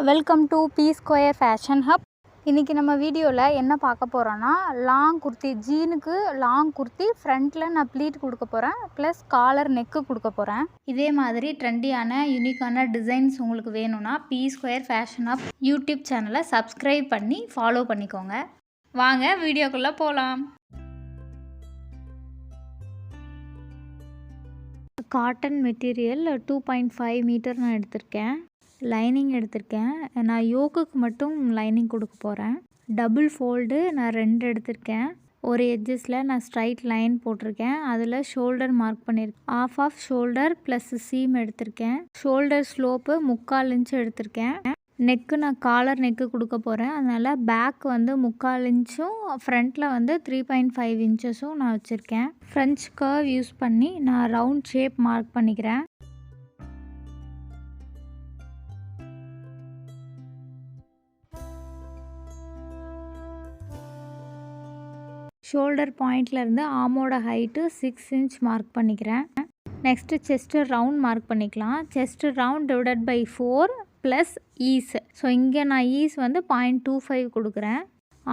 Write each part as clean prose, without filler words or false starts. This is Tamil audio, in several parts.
Welcome to B Square Fashion Hub. இன்றைக்கி நம்ம வீடியோவில் என்ன பார்க்க போகிறோன்னா, லாங் குர்த்தி, ஜீனுக்கு லாங் குர்த்தி ஃப்ரண்ட்டில் நான் ப்ளீட் கொடுக்க போகிறேன், ப்ளஸ் காலர் நெக்கு கொடுக்க போகிறேன். இதே மாதிரி ட்ரெண்டியான யூனிக்கான டிசைன்ஸ் உங்களுக்கு வேணும்னா B Square Fashion Hub YouTube சேனலை சப்ஸ்கிரைப் பண்ணி ஃபாலோ பண்ணிக்கோங்க. வாங்க வீடியோக்குள்ளே போகலாம். காட்டன் மெட்டீரியல் 2.5 மீட்டர் நான் எடுத்திருக்கேன். லைனிங் எடுத்திருக்கேன். நான் யோக்குக்கு மட்டும் லைனிங் கொடுக்க போகிறேன். டபுள் ஃபோல்டு நான் 2 எடுத்திருக்கேன். ஒரு எட்ஜஸில் நான் ஸ்ட்ரைட் லைன் போட்டிருக்கேன். அதில் ஷோல்டர் மார்க் பண்ணியிருக்கேன். ஆஃப் ஷோல்டர் ப்ளஸ் சீம் எடுத்திருக்கேன். ஷோல்டர் ஸ்லோப்பு 3/4 இன்ச் எடுத்திருக்கேன். நெக்கு நான் காலர் நெக்கு கொடுக்க போகிறேன். அதனால் பேக் வந்து 3/4 இன்ச்சும் ஃப்ரண்ட்டில் வந்து 3.5 இன்ச்சஸும் நான் வச்சுருக்கேன். ஃப்ரெஞ்ச் கர்வ் யூஸ் பண்ணி நான் ரவுண்ட் ஷேப் மார்க் பண்ணிக்கிறேன். ஷோல்டர் பாயிண்ட்லேருந்து ஆமோட ஹைட்டு 6 இன்ச் மார்க் பண்ணிக்கிறேன். நெக்ஸ்ட்டு செஸ்ட்டு ரவுண்ட் மார்க் பண்ணிக்கலாம். Chest round divided by 4 plus ease. So இங்கே நான் ஈஸ் வந்து 0.25 கொடுக்குறேன்.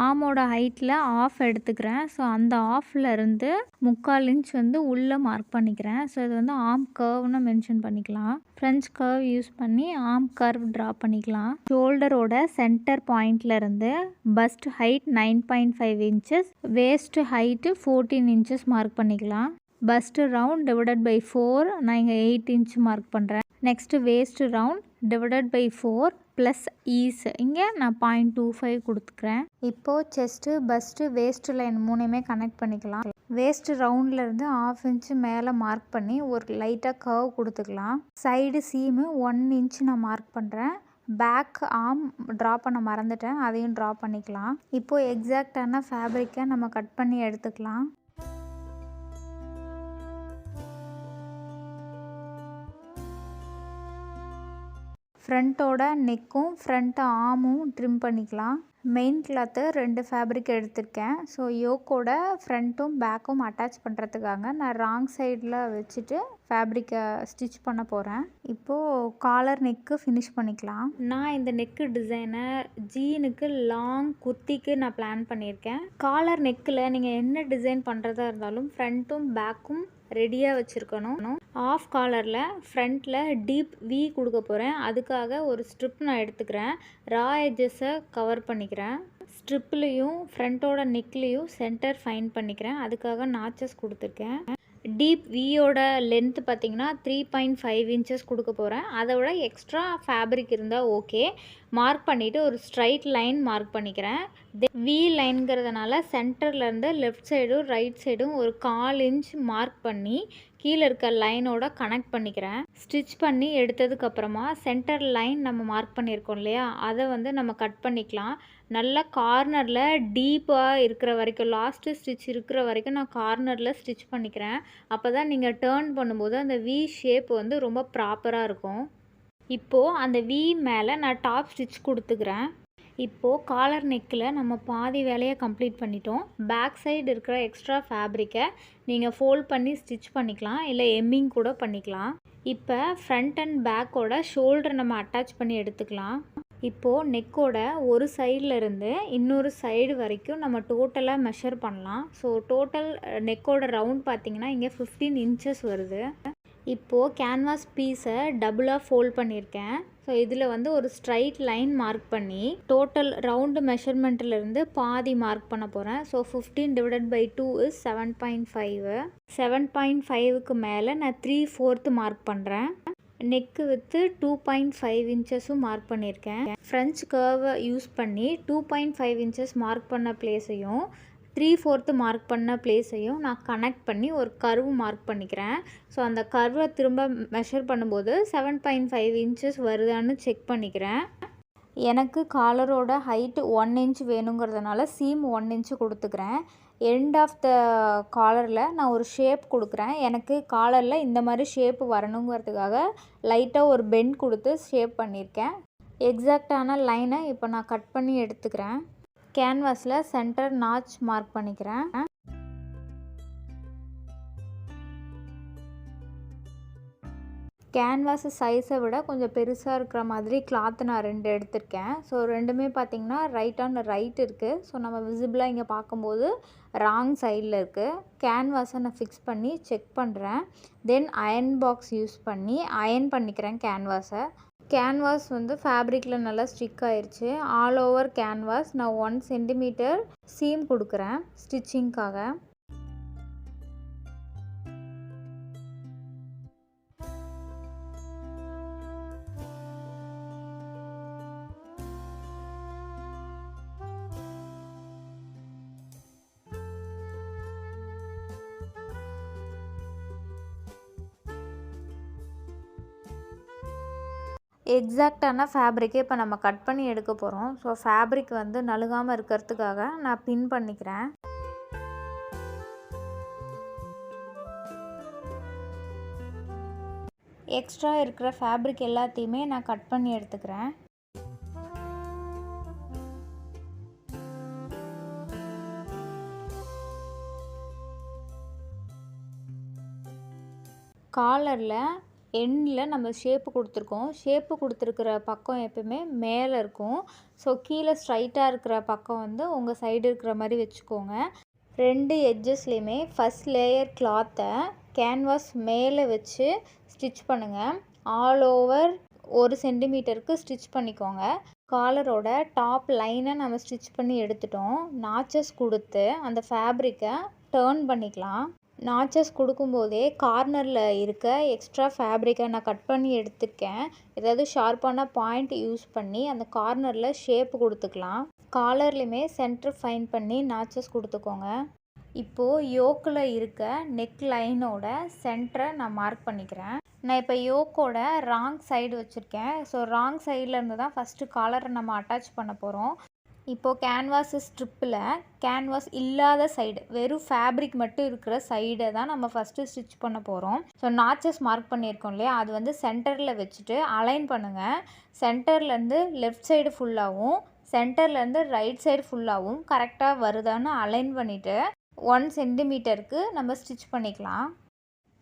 ஆமோட ஹைட்டில் ஆஃப் எடுத்துக்கிறேன். ஸோ அந்த ஆஃப்லேருந்து 3/4 இன்ச் வந்து உள்ளே மார்க் பண்ணிக்கிறேன். ஸோ இது வந்து ஆம் கர்வ்னு மென்ஷன் பண்ணிக்கலாம். ஃப்ரெஞ்ச் கர்வ் யூஸ் பண்ணி ஆம் கர்வ் ட்ரா பண்ணிக்கலாம். ஷோல்டரோட சென்டர் பாயிண்ட்லேருந்து bust height 9.5 inches, waist height 14 inches mark பண்ணிக்கலாம். பஸ்ட்டு ரவுண்ட் டிவைடட் பை 4 நான் இங்கே 8 இன்ச் மார்க் பண்ணுறேன். Next waist round divided by 4 plus ease, இங்கே நான் 0.25 கொடுத்துக்கிறேன். இப்போது செஸ்ட்டு பஸ்ட்டு வேஸ்ட்டு லைன் மூணையுமே கனெக்ட் பண்ணிக்கலாம். வேஸ்ட்டு ரவுண்ட்லேருந்து 1/2 இன்ச்சு மேலே மார்க் பண்ணி ஒரு லைட்டாக கர்வ் கொடுத்துக்கலாம். சைடு சீமு 1 இன்ச் நான் மார்க் பண்ணுறேன். பேக் ஆர்ம் ட்ரா பண்ண மறந்துட்டேன், அதையும் ட்ரா பண்ணிக்கலாம். இப்போது எக்ஸாக்டான ஃபேப்ரிக்கை நம்ம கட் பண்ணி எடுத்துக்கலாம். ஃப்ரண்ட்டோட நெக்கும் ஃப்ரண்ட் ஆர்மும் ட்ரிம் பண்ணிக்கலாம். மெயின் கிளாத்து 2 ஃபேப்ரிக் எடுத்திருக்கேன். ஸோ யோக்கோட ஃப்ரண்ட்டும் பேக்கும் அட்டாச் பண்ணுறதுக்காக நான் ராங் சைடில் வச்சுட்டு ஃபேப்ரிக்கை ஸ்டிச் பண்ண போகிறேன். இப்போது காலர் நெக்கு ஃபினிஷ் பண்ணிக்கலாம். நான் இந்த நெக்கு டிசைனை ஜீனுக்கு லாங் குர்த்திக்கு நான் பிளான் பண்ணியிருக்கேன். காலர் நெக்கில் நீங்கள் என்ன டிசைன் பண்ணுறதா இருந்தாலும் ஃப்ரண்ட்டும் பேக்கும் ரெடியாக வச்சுருக்கணும். ஆஃப் காலரில் ஃப்ரண்ட்டில் டீப் வி கொடுக்க போகிறேன். அதுக்காக ஒரு ஸ்ட்ரிப் நான் எடுத்துக்கிறேன். ரா எட்ஜஸை கவர் பண்ணிக்கிறேன். ஸ்ட்ரிப்லேயும் ஃப்ரண்ட்டோட நெக்லேயும் சென்டர் ஃபைன் பண்ணிக்கிறேன். அதுக்காக நாச்சஸ் கொடுத்துருக்கேன். டீப் வியோட லென்த்து பார்த்திங்கன்னா 3.5 இன்ச்சஸ் கொடுக்க போகிறேன். அதை விட எக்ஸ்ட்ரா ஃபேப்ரிக் இருந்தால் ஓகே. மார்க் பண்ணிவிட்டு ஒரு ஸ்ட்ரைட் லைன் மார்க் பண்ணிக்கிறேன். வி லைன்கிறதுனால சென்டர்லேருந்து லெஃப்ட் சைடும் ரைட் சைடும் ஒரு 1/4 இன்ச் மார்க் பண்ணி கீழே இருக்க லைனோட கனெக்ட் பண்ணிக்கிறேன். ஸ்டிச் பண்ணி எடுத்ததுக்கப்புறமா சென்டர் லைன் நம்ம மார்க் பண்ணியிருக்கோம் இல்லையா, அதை வந்து நம்ம கட் பண்ணிக்கலாம். நல்லா கார்னரில் டீப்பாக இருக்கிற வரைக்கும், லாஸ்ட்டு ஸ்டிச் இருக்கிற வரைக்கும் நான் கார்னரில் ஸ்டிச் பண்ணிக்கிறேன். அப்போ தான் நீங்கள் டேர்ன் பண்ணும்போது அந்த வி ஷேப் வந்து ரொம்ப ப்ராப்பராக இருக்கும். இப்போது அந்த வி மேலே நான் டாப் ஸ்டிச் கொடுத்துக்கிறேன். இப்போது காலர் நெக்கில் நம்ம பாதி வேலையை கம்ப்ளீட் பண்ணிட்டோம். பேக் சைடு இருக்கிற எக்ஸ்ட்ரா ஃபேப்ரிக்கை நீங்கள் ஃபோல்ட் பண்ணி ஸ்டிச் பண்ணிக்கலாம், இல்லை எம்மிங் கூட பண்ணிக்கலாம். இப்போ ஃப்ரண்ட் அண்ட் பேக்கோட ஷோல்டரை நம்ம அட்டாச் பண்ணி எடுத்துக்கலாம். இப்போது நெக்கோட ஒரு சைடில் இருந்து இன்னொரு சைடு வரைக்கும் நம்ம டோட்டலாக மெஷர் பண்ணலாம். ஸோ டோட்டல் நெக்கோட ரவுண்ட் பார்த்திங்கன்னா இங்கே 15 இன்ச்சஸ் வருது. இப்போது கேன்வாஸ் பீஸை டபுளாக ஃபோல்ட் பண்ணியிருக்கேன். ஸோ இதில் வந்து ஒரு ஸ்ட்ரைட் லைன் மார்க் பண்ணி டோட்டல் ரவுண்டு மெஷர்மெண்ட்டிலேருந்து பாதி மார்க் பண்ண போகிறேன். So 15 divided by 2 is 7.5. 7.5க்கு மேலே நான் 3/4 மார்க் பண்ணுறேன். நெக்கு வித்து 2.5 இன்ச்சஸும் மார்க் பண்ணியிருக்கேன். ஃப்ரெஞ்ச் கர்வை யூஸ் பண்ணி 2.5 இன்ச்சஸ் மார்க் பண்ண பிளேஸையும் 3/4 மார்க் பண்ண பிளேஸையும் நான் கனெக்ட் பண்ணி ஒரு கர்வு மார்க் பண்ணிக்கிறேன். ஸோ அந்த கர்வை திரும்ப மெஷர் பண்ணும்போது 7.5 இன்ச்சஸ் வருதான்னு செக் பண்ணிக்கிறேன். எனக்கு காலரோட ஹைட்டு 1 இன்ச் வேணுங்கிறதுனால சீம் 1 இன்ச்சு கொடுத்துக்கிறேன். எண்ட் ஆஃப் த காலரில் நான் ஒரு ஷேப் கொடுக்குறேன். எனக்கு காலரில் இந்த மாதிரி ஷேப்பு வரணுங்கிறதுக்காக லைட்டாக ஒரு பெண்ட் கொடுத்து ஷேப் பண்ணியிருக்கேன். எக்ஸாக்டான லைனை இப்போ நான் கட் பண்ணி எடுத்துக்கிறேன். கேன்வாஸில் சென்டர் நாச் மார்க் பண்ணிக்கிறேன். கேன்வாஸ் சைஸை விட கொஞ்சம் பெருசாக இருக்கிற மாதிரி கிளாத்து நான் 2 எடுத்திருக்கேன். ஸோ ரெண்டுமே பார்த்திங்கன்னா ரைட் ஆன் ரைட் இருக்குது. ஸோ நம்ம விசிபிளாக இங்கே பார்க்கும்போது ராங் சைடில் இருக்குது. கேன்வாஸை நான் ஃபிக்ஸ் பண்ணி செக் பண்ணுறேன். தென் அயர்ன் பாக்ஸ் யூஸ் பண்ணி அயர்ன் பண்ணிக்கிறேன் கேன்வாஸை. கேன்வாஸ் வந்து ஃபேப்ரிக்கில் நல்லா ஸ்டிக் ஆயிடுச்சு. ஆல் ஓவர் கேன்வாஸ் நான் 1 சென்டிமீட்டர் சீம் கொடுக்குறேன் ஸ்டிச்சிங்க்காக. எக்ஸாக்டான ஃபேப்ரிக்கே இப்போ நம்ம கட் பண்ணி எடுக்க போகிறோம். ஸோ ஃபேப்ரிக் வந்து நழுகாமல் இருக்கிறதுக்காக நான் பின் பண்ணிக்கிறேன். எக்ஸ்ட்ரா இருக்கிற ஃபேப்ரிக் எல்லாத்தையுமே நான் கட் பண்ணி எடுத்துக்கிறேன். காலரில் எண்டில் நம்ம ஷேப்பு கொடுத்துருக்கோம். ஷேப்பு கொடுத்துருக்கிற பக்கம் எப்பவுமே மேலே இருக்கும். ஸோ கீழே ஸ்ட்ரைட்டாக இருக்கிற பக்கம் வந்து உங்கள் சைடு இருக்கிற மாதிரி வச்சுக்கோங்க. 2 எட்ஜஸ்லேயுமே ஃபஸ்ட் லேயர் கிளாத்தை கேன்வாஸ் மேலே வச்சு ஸ்டிச் பண்ணுங்கள். ஆல் ஓவர் 1 சென்டிமீட்டருக்கு ஸ்டிச் பண்ணிக்கோங்க. காலரோட டாப் லைனை நம்ம ஸ்டிச் பண்ணி எடுத்துட்டோம். நாச்சஸ் கொடுத்து அந்த ஃபேப்ரிக்கை டர்ன் பண்ணிக்கலாம். நாச்சஸ் கொடுக்கும்போதே கார்னரில் இருக்க எக்ஸ்ட்ரா ஃபேப்ரிக்கை நான் கட் பண்ணி எடுத்துருக்கேன். ஏதாவது ஷார்ப்பான பாயிண்ட் யூஸ் பண்ணி அந்த கார்னரில் ஷேப் கொடுத்துக்கலாம். காலர்லேயுமே சென்டர் ஃபைன் பண்ணி நாச்சஸ் கொடுத்துக்கோங்க. இப்போது யோக்கில் இருக்க நெக் லைனோட சென்டரை நான் மார்க் பண்ணிக்கிறேன். நான் இப்போ யோக்கோட ராங் சைடு வச்சுருக்கேன். ஸோ ராங் சைடில் இருந்து தான் ஃபஸ்ட்டு காலரை நம்ம அட்டாச் பண்ண போகிறோம். இப்போது கேன்வாஸ் ஸ்ட்ரிப்பில் கேன்வாஸ் இல்லாத சைடு வெறும் ஃபேப்ரிக் மட்டும் இருக்கிற சைடை தான் நம்ம ஃபஸ்ட்டு ஸ்டிச் பண்ண போகிறோம். ஸோ நாச்சஸ் மார்க் பண்ணியிருக்கோம் இல்லையா, அது வந்து சென்டரில் வச்சுட்டு அலைன் பண்ணுங்கள். சென்டர்லேருந்து லெஃப்ட் சைடு ஃபுல்லாகவும் சென்டர்லேருந்து ரைட் சைடு ஃபுல்லாகவும் கரெக்டாக வருதான்னு அலைன் பண்ணிவிட்டு 1 சென்டிமீட்டருக்கு நம்ம ஸ்டிச் பண்ணிக்கலாம்.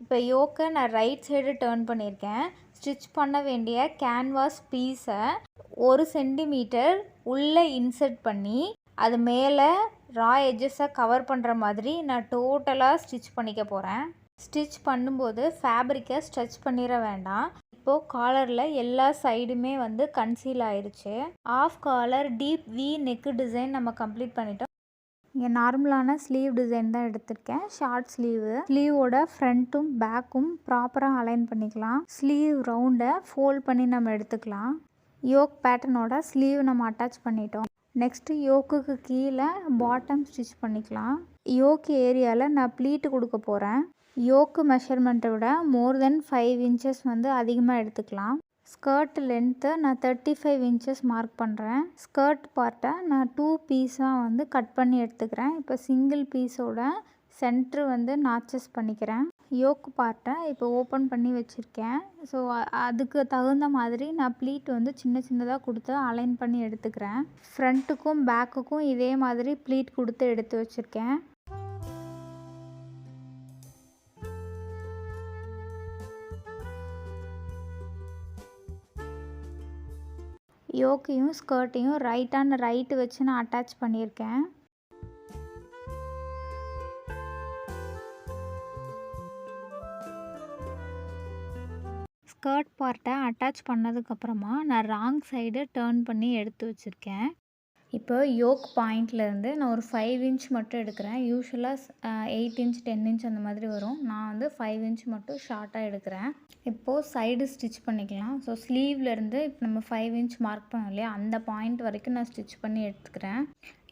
இப்போ யோக்கை நான் ரைட் சைடு டர்ன் பண்ணியிருக்கேன். ஸ்டிச் பண்ண வேண்டிய கேன்வாஸ் பீஸை 1 சென்டிமீட்டர் உள்ளே இன்சர்ட் பண்ணி அது மேலே ரா எட்ஜஸை கவர் பண்ணுற மாதிரி நான் டோட்டலாக ஸ்டிச் பண்ணிக்க போகிறேன். ஸ்டிச் பண்ணும்போது ஃபேப்ரிக்கை ஸ்ட்ரெச் பண்ணிட வேண்டாம். இப்போது காலரில் எல்லா சைடுமே வந்து கன்சீல் ஆயிடுச்சு. Half collar deep V neck design நம்ம கம்ப்ளீட் பண்ணிட்டோம். இங்கே நார்மலான ஸ்லீவ் டிசைன் தான் எடுத்திருக்கேன். ஷார்ட் ஸ்லீவோட ஃப்ரண்ட்டும் பேக்கும் ப்ராப்பராக அலைன் பண்ணிக்கலாம். ஸ்லீவ் ரவுண்டை ஃபோல்ட் பண்ணி நம்ம எடுத்துக்கலாம். யோக் பேட்டர்னோட ஸ்லீவ் நம்ம அட்டாச் பண்ணிட்டோம். நெக்ஸ்ட்டு யோக்குக்கு கீழே பாட்டம் ஸ்டிச் பண்ணிக்கலாம். யோக் ஏரியாவில் நான் ப்ளீட்டு கொடுக்க போகிறேன். யோக்கு மெஷர்மெண்ட்டை விட மோர் தென் 5 இன்ச்சஸ் வந்து அதிகமாக எடுத்துக்கலாம். ஸ்கர்ட் லென்த்து நான் 35 இன்ச்சஸ் மார்க் பண்ணுறேன். ஸ்கர்ட் பார்ட்டை நான் 2 பீஸாக வந்து கட் பண்ணி எடுத்துக்கிறேன். இப்போ சிங்கிள் பீஸோட சென்ட்ரு வந்து நாச்சஸ் பண்ணிக்கிறேன். யோக்கு பார்ட்டை இப்போ ஓப்பன் பண்ணி வச்சுருக்கேன். ஸோ அதுக்கு தகுந்த மாதிரி நான் ப்ளீட் வந்து சின்ன சின்னதாக கொடுத்து அலைன் பண்ணி எடுத்துக்கிறேன். ஃப்ரண்ட்டுக்கும் பேக்குக்கும் இதே மாதிரி ப்ளீட் கொடுத்து எடுத்து வச்சுருக்கேன். யோக்கையும் ஸ்கர்ட்டையும் ரைட் ஆன் ரைட்டு வச்சு நான் அட்டாச் பண்ணியிருக்கேன். ஸ்கர்ட் பார்ட்டை அட்டாச் பண்ணதுக்கப்புறமா நான் ராங் சைடு டர்ன் பண்ணி எடுத்து வச்சுருக்கேன். இப்போ யோக் பாயிண்ட்லேருந்து நான் ஒரு 5 இன்ச் மட்டும் எடுக்கிறேன். யூஸ்வலாக 8 இன்ச் 10 இன்ச் அந்த மாதிரி வரும். நான் வந்து 5 இன்ச் மட்டும் ஷார்ட்டாக எடுக்கிறேன். இப்போது சைடு ஸ்டிச் பண்ணிக்கலாம். ஸோ ஸ்லீவ்லேருந்து இப்போ நம்ம 5 இன்ச் மார்க் பண்ணோம் இல்லையா, அந்த பாயிண்ட் வரைக்கும் நான் ஸ்டிச் பண்ணி எடுத்துக்கிறேன்.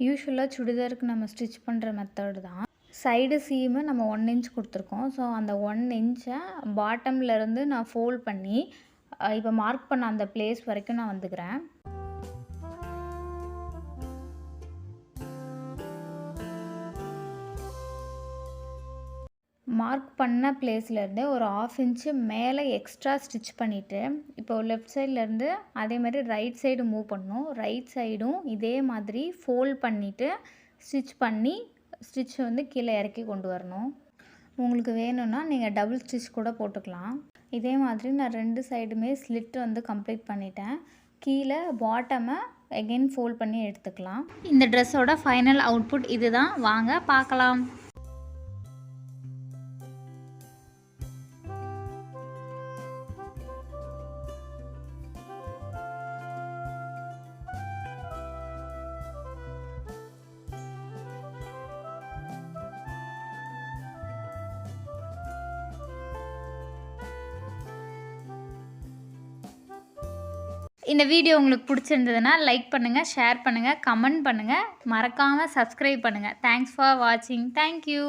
யூஸ்வலாக சுடிதாருக்கு நம்ம ஸ்டிச் பண்ணுற மெத்தடு தான். சைடு சீமு நம்ம 1 இன்ச் கொடுத்துருக்கோம். ஸோ அந்த 1 இன்ச்சை பாட்டம்லேருந்து நான் ஃபோல்ட் பண்ணி இப்போ மார்க் பண்ண அந்த பிளேஸ் வரைக்கும் நான் வந்துக்கிறேன். மார்க் பண்ண பிளேஸ்லேருந்து ஒரு 1/2 இன்ச்சு மேலே எக்ஸ்ட்ரா ஸ்டிச் பண்ணிவிட்டு இப்போ லெஃப்ட் சைட்லேருந்து அதே மாதிரி ரைட் சைடு மூவ் பண்ணணும். ரைட் சைடும் இதே மாதிரி ஃபோல்ட் பண்ணிவிட்டு ஸ்டிச் பண்ணி ஸ்டிச் வந்து கீழே இறக்கி கொண்டு வரணும். உங்களுக்கு வேணும்னா நீங்கள் டபுள் ஸ்டிச் கூட போட்டுக்கலாம். இதே மாதிரி நான் 2 சைடுமே ஸ்லிட் வந்து கம்ப்ளீட் பண்ணிட்டேன். கீழே பாட்டமை அகெயின் ஃபோல்ட் பண்ணி எடுத்துக்கலாம். இந்த ட்ரெஸ்ஸோட ஃபைனல் அவுட்புட் இதுதான். வாங்க பார்க்கலாம். இந்த வீடியோ உங்களுக்கு பிடிச்சிருந்ததுன்னா லைக் பண்ணுங்கள், ஷேர் பண்ணுங்கள், கமெண்ட் பண்ணுங்கள், மறக்காமல் சப்ஸ்கிரைப் பண்ணுங்கள். தேங்க்ஸ் ஃபார் வாட்சிங். தேங்க்யூ.